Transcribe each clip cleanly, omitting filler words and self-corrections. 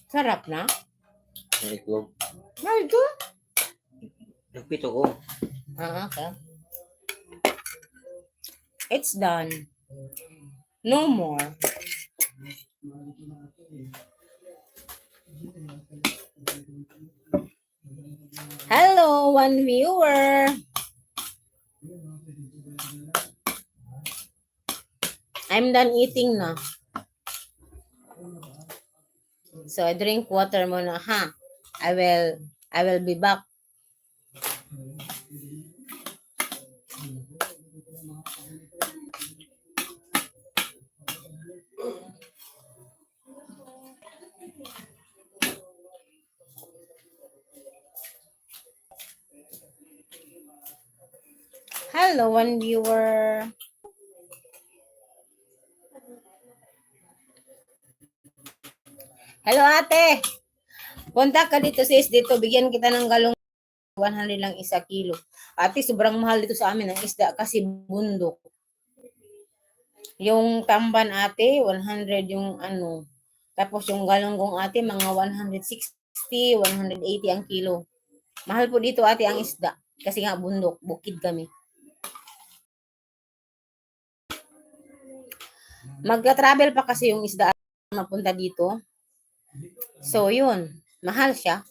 Sarap na? Naliklog. Ito? Nagpito ko. Okay. It's done. No more. Hello, one viewer. I'm done eating na. So I drink water muna, ha? I will be back. Hello, one viewer. Hello, ate. Punta ka dito, sis. Dito, bigyan kita ng galong 100 lang isa kilo. Ate, sobrang mahal dito sa amin ang isda kasi bundok. Yung tamban, ate, 100 yung ano. Tapos yung galonggong, ate, mga 160, 180 ang kilo. Mahal po dito, ate, ang isda. Kasi nga bundok, bukid kami. Magka-travel pa kasi yung isda mapunta dito. So, yun. Mahal siya.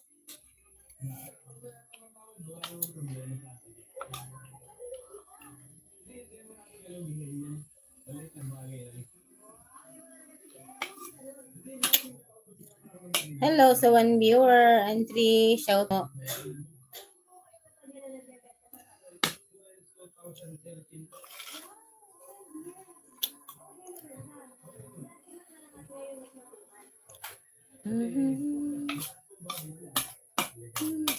Hello sa one viewer and 3 shout out.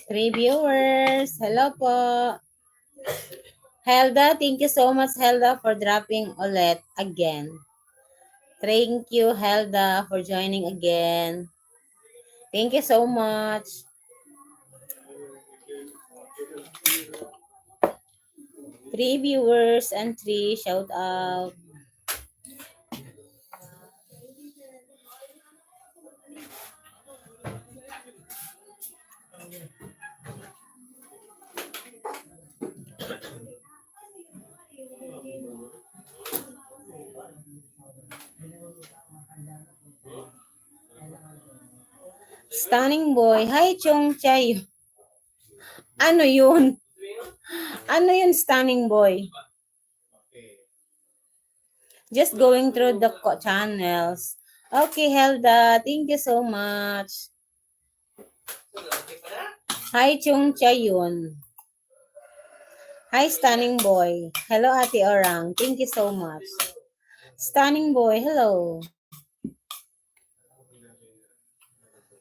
Three viewers. Hello po. Helda, thank you so much, Helda, for dropping ulit again. Thank you, Helda, for joining again. Thank you so much. Three viewers and 3 shout out. Stunning boy. Hi, Chong Chay. Ano yun? Ano yun, stunning boy? Just going through the channels. Okay, Helda. Thank you so much. Hi, Chong Chayon. Hi, stunning boy. Hello, Ate Orang. Thank you so much. Stunning boy, hello.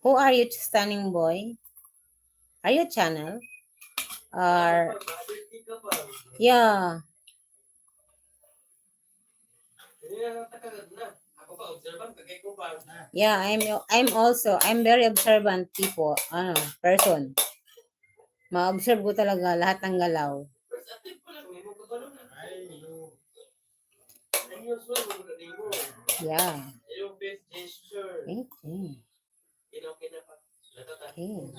Who are you, stunning boy? Are you a channel? Or yeah. Yeah, I'm very observant people, person. Ma-observe ko talaga lahat ng galaw. Yeah. Okay.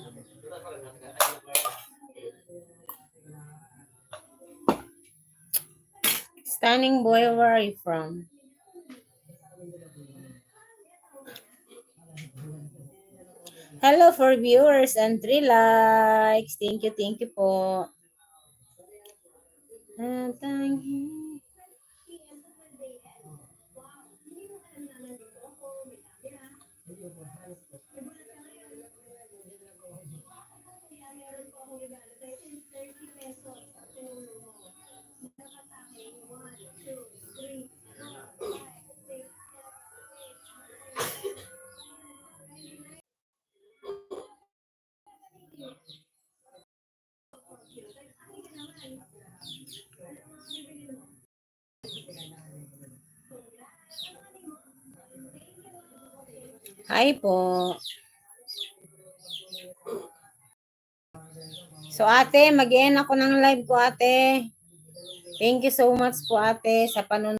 Stunning boy, where are you from? Hello for viewers and 3 likes. Thank you po. Thank you. Hi po. So ate, mag-end ako ng live ko ate. Thank you so much po ate sa panonood.